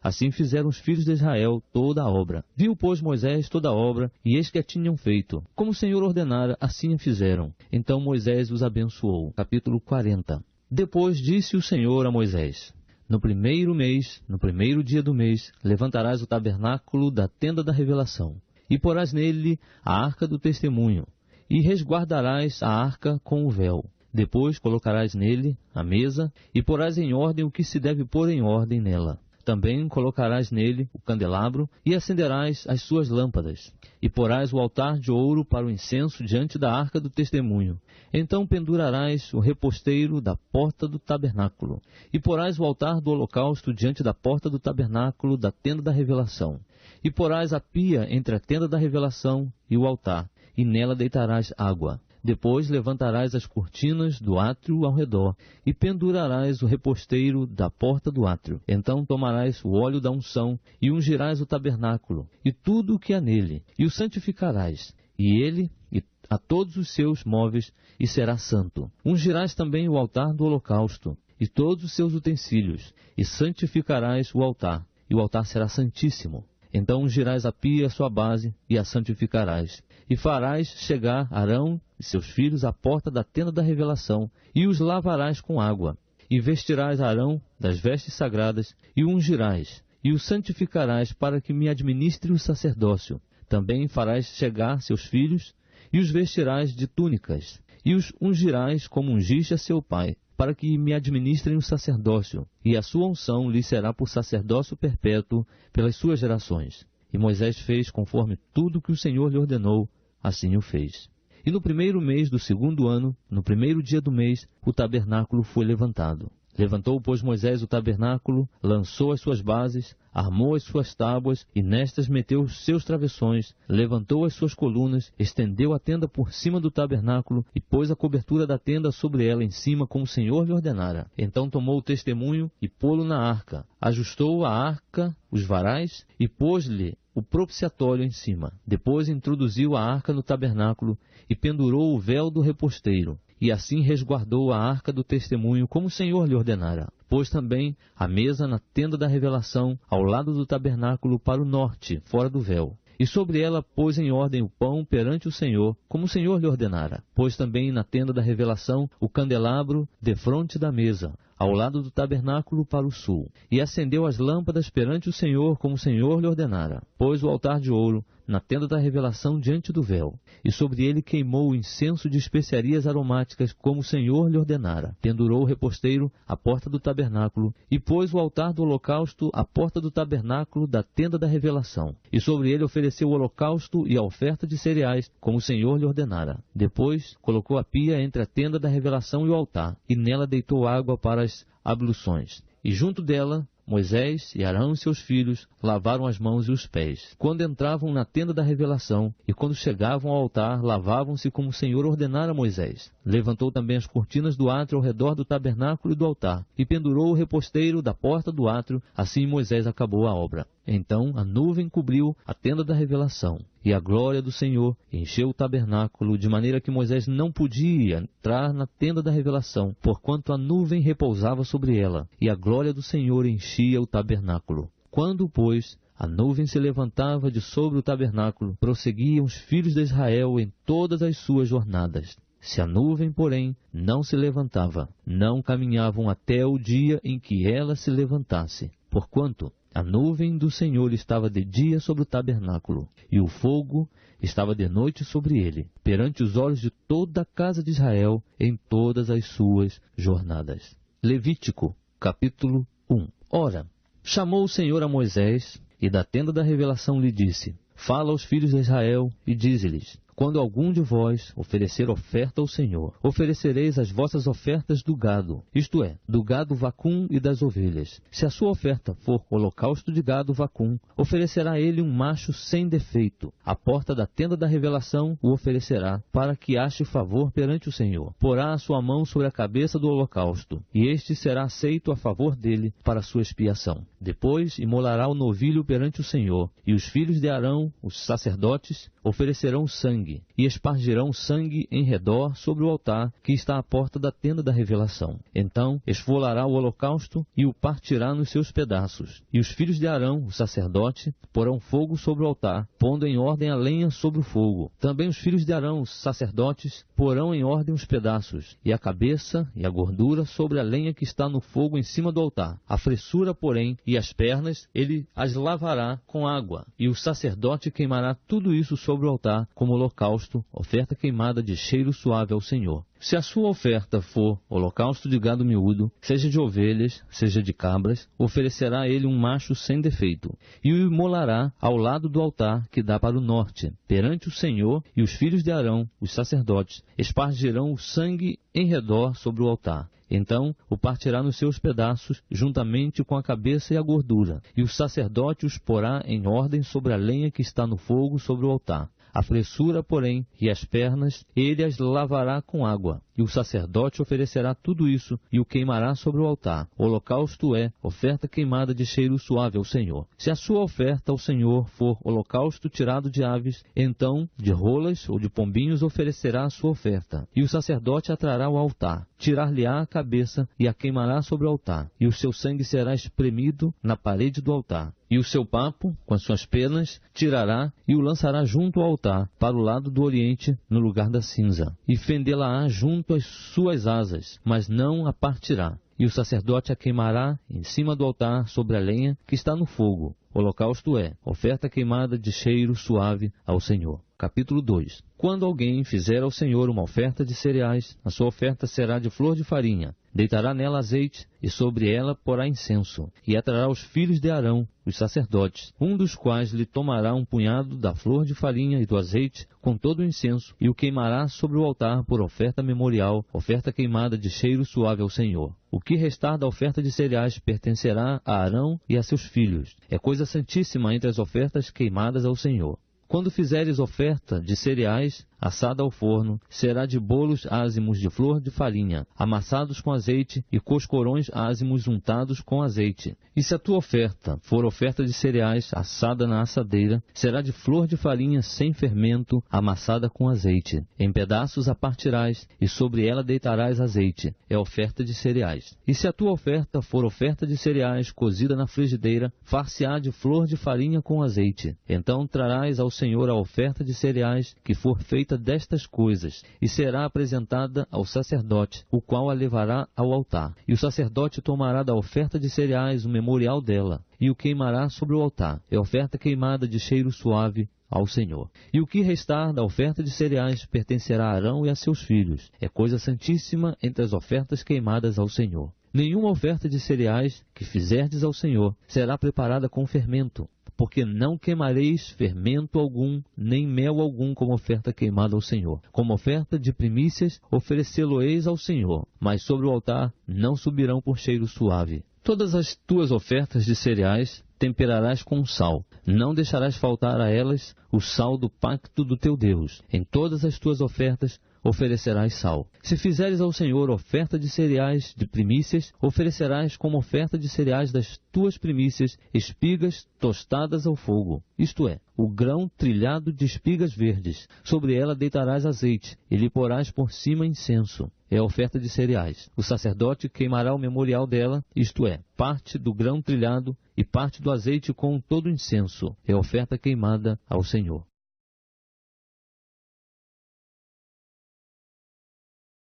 assim fizeram os filhos de Israel toda a obra. Viu, pois, Moisés toda a obra, e eis que a tinham feito. Como o Senhor ordenara, assim a fizeram. Então Moisés os abençoou. Capítulo 40. Depois disse o Senhor a Moisés: no primeiro mês, no primeiro dia do mês, levantarás o tabernáculo da tenda da revelação, e porás nele a arca do testemunho, e resguardarás a arca com o véu. Depois colocarás nele a mesa, e porás em ordem o que se deve pôr em ordem nela. Também colocarás nele o candelabro, e acenderás as suas lâmpadas. E porás o altar de ouro para o incenso diante da arca do testemunho. Então pendurarás o reposteiro da porta do tabernáculo. E porás o altar do holocausto diante da porta do tabernáculo da tenda da revelação. E porás a pia entre a tenda da revelação e o altar, e nela deitarás água. Depois levantarás as cortinas do átrio ao redor, e pendurarás o reposteiro da porta do átrio. Então tomarás o óleo da unção, e ungirás o tabernáculo, e tudo o que há nele, e o santificarás, e ele, e a todos os seus móveis, e será santo. Ungirás também o altar do holocausto, e todos os seus utensílios, e santificarás o altar, e o altar será santíssimo. Então ungirás a pia e a sua base, e a santificarás. E farás chegar Arão e seus filhos à porta da tenda da revelação, e os lavarás com água. E vestirás Arão das vestes sagradas, e o ungirás, e o santificarás para que me administre o sacerdócio. Também farás chegar seus filhos, e os vestirás de túnicas, e os ungirás como ungiste a seu pai, para que me administrem o sacerdócio, e a sua unção lhe será por sacerdócio perpétuo pelas suas gerações. E Moisés fez conforme tudo que o Senhor lhe ordenou, assim o fez. E no primeiro mês do segundo ano, no primeiro dia do mês, o tabernáculo foi levantado. Levantou, pois, Moisés o tabernáculo, lançou as suas bases, armou as suas tábuas, e nestas meteu os seus travessões, levantou as suas colunas, estendeu a tenda por cima do tabernáculo, e pôs a cobertura da tenda sobre ela em cima, como o Senhor lhe ordenara. Então tomou o testemunho e pô-lo na arca, ajustou a arca, os varais, e pôs-lhe o propiciatório em cima. Depois introduziu a arca no tabernáculo, e pendurou o véu do reposteiro. E assim resguardou a arca do testemunho, como o Senhor lhe ordenara. Pôs também a mesa na tenda da revelação, ao lado do tabernáculo para o norte, fora do véu. E sobre ela pôs em ordem o pão perante o Senhor, como o Senhor lhe ordenara. Pôs também na tenda da revelação o candelabro defronte da mesa, ao lado do tabernáculo para o sul. E acendeu as lâmpadas perante o Senhor, como o Senhor lhe ordenara. Pôs o altar de ouro na tenda da revelação diante do véu, e sobre ele queimou o incenso de especiarias aromáticas, como o Senhor lhe ordenara. Pendurou o reposteiro à porta do tabernáculo, e pôs o altar do holocausto à porta do tabernáculo da tenda da revelação. E sobre ele ofereceu o holocausto e a oferta de cereais, como o Senhor lhe ordenara. Depois colocou a pia entre a tenda da revelação e o altar, e nela deitou água para as abluções. E junto dela Moisés e Arão e seus filhos lavaram as mãos e os pés, quando entravam na tenda da revelação, e quando chegavam ao altar, lavavam-se como o Senhor ordenara a Moisés. Levantou também as cortinas do átrio ao redor do tabernáculo e do altar, e pendurou o reposteiro da porta do átrio. Assim Moisés acabou a obra. Então a nuvem cobriu a tenda da revelação, e a glória do Senhor encheu o tabernáculo, de maneira que Moisés não podia entrar na tenda da revelação, porquanto a nuvem repousava sobre ela, e a glória do Senhor enchia o tabernáculo. Quando, pois, a nuvem se levantava de sobre o tabernáculo, prosseguiam os filhos de Israel em todas as suas jornadas. Se a nuvem, porém, não se levantava, não caminhavam até o dia em que ela se levantasse, porquanto a nuvem do Senhor estava de dia sobre o tabernáculo, e o fogo estava de noite sobre ele, perante os olhos de toda a casa de Israel em todas as suas jornadas. Levítico, capítulo 1. Ora, chamou o Senhor a Moisés, e da tenda da revelação lhe disse: fala aos filhos de Israel e dize-lhes: quando algum de vós oferecer oferta ao Senhor, oferecereis as vossas ofertas do gado, isto é, do gado vacum e das ovelhas. Se a sua oferta for holocausto de gado vacum, oferecerá ele um macho sem defeito. À porta da tenda da revelação o oferecerá, para que ache favor perante o Senhor. Porá a sua mão sobre a cabeça do holocausto, e este será aceito a favor dele para a sua expiação. Depois imolará o novilho perante o Senhor, e os filhos de Arão, os sacerdotes, oferecerão sangue, e espargirão sangue em redor sobre o altar que está à porta da tenda da revelação. Então esfolará o holocausto e o partirá nos seus pedaços. E os filhos de Arão, o sacerdote, porão fogo sobre o altar, pondo em ordem a lenha sobre o fogo. Também os filhos de Arão, os sacerdotes, porão em ordem os pedaços, e a cabeça e a gordura sobre a lenha que está no fogo em cima do altar. A fressura, porém, e as pernas, ele as lavará com água, e o sacerdote queimará tudo isso sobre o altar como holocausto, oferta queimada de cheiro suave ao Senhor. Se a sua oferta for holocausto de gado miúdo, seja de ovelhas, seja de cabras, oferecerá ele um macho sem defeito, e o imolará ao lado do altar que dá para o norte, perante o Senhor, e os filhos de Arão, os sacerdotes, espargirão o sangue em redor sobre o altar. Então o partirá nos seus pedaços, juntamente com a cabeça e a gordura, e o sacerdote os porá em ordem sobre a lenha que está no fogo sobre o altar. A fressura, porém, e as pernas, ele as lavará com água, e o sacerdote oferecerá tudo isso e o queimará sobre o altar. O holocausto é oferta queimada de cheiro suave ao Senhor. Se a sua oferta ao Senhor for holocausto tirado de aves, então de rolas ou de pombinhos oferecerá a sua oferta. E o sacerdote a trará ao altar, tirar-lhe-á a cabeça e a queimará sobre o altar, e o seu sangue será espremido na parede do altar. E o seu papo, com as suas penas, tirará e o lançará junto ao altar, para o lado do oriente, no lugar da cinza. E fendê-la-á junto às suas asas, mas não a partirá. E o sacerdote a queimará em cima do altar sobre a lenha que está no fogo. Holocausto é oferta queimada de cheiro suave ao Senhor. Capítulo 2. Quando alguém fizer ao Senhor uma oferta de cereais, a sua oferta será de flor de farinha. Deitará nela azeite, e sobre ela porá incenso, e atrará os filhos de Arão, os sacerdotes, um dos quais lhe tomará um punhado da flor de farinha e do azeite, com todo o incenso, e o queimará sobre o altar por oferta memorial, oferta queimada de cheiro suave ao Senhor. O que restar da oferta de cereais pertencerá a Arão e a seus filhos. É coisa santíssima entre as ofertas queimadas ao Senhor. Quando fizeres oferta de cereais, assada ao forno, será de bolos ázimos de flor de farinha, amassados com azeite, e coscorões ázimos untados com azeite. E se a tua oferta for oferta de cereais, assada na assadeira, será de flor de farinha sem fermento, amassada com azeite. Em pedaços a partirás, e sobre ela deitarás azeite. É oferta de cereais. E se a tua oferta for oferta de cereais, cozida na frigideira, far-se-á de flor de farinha com azeite. Então trarás ao Senhor a oferta de cereais, que for feita destas coisas, e será apresentada ao sacerdote, o qual a levará ao altar. E o sacerdote tomará da oferta de cereais o memorial dela, e o queimará sobre o altar. É oferta queimada de cheiro suave ao Senhor. E o que restar da oferta de cereais pertencerá a Arão e a seus filhos. É coisa santíssima entre as ofertas queimadas ao Senhor. Nenhuma oferta de cereais que fizerdes ao Senhor será preparada com fermento, porque não queimareis fermento algum, nem mel algum como oferta queimada ao Senhor. Como oferta de primícias, oferecê-lo-eis ao Senhor, mas sobre o altar não subirão por cheiro suave. Todas as tuas ofertas de cereais temperarás com sal. Não deixarás faltar a elas o sal do pacto do teu Deus. Em todas as tuas ofertas oferecerás sal. Se fizeres ao Senhor oferta de cereais de primícias, oferecerás como oferta de cereais das tuas primícias espigas tostadas ao fogo, isto é, o grão trilhado de espigas verdes. Sobre ela deitarás azeite, e lhe porás por cima incenso. É a oferta de cereais. O sacerdote queimará o memorial dela, isto é, parte do grão trilhado e parte do azeite com todo o incenso. É a oferta queimada ao Senhor.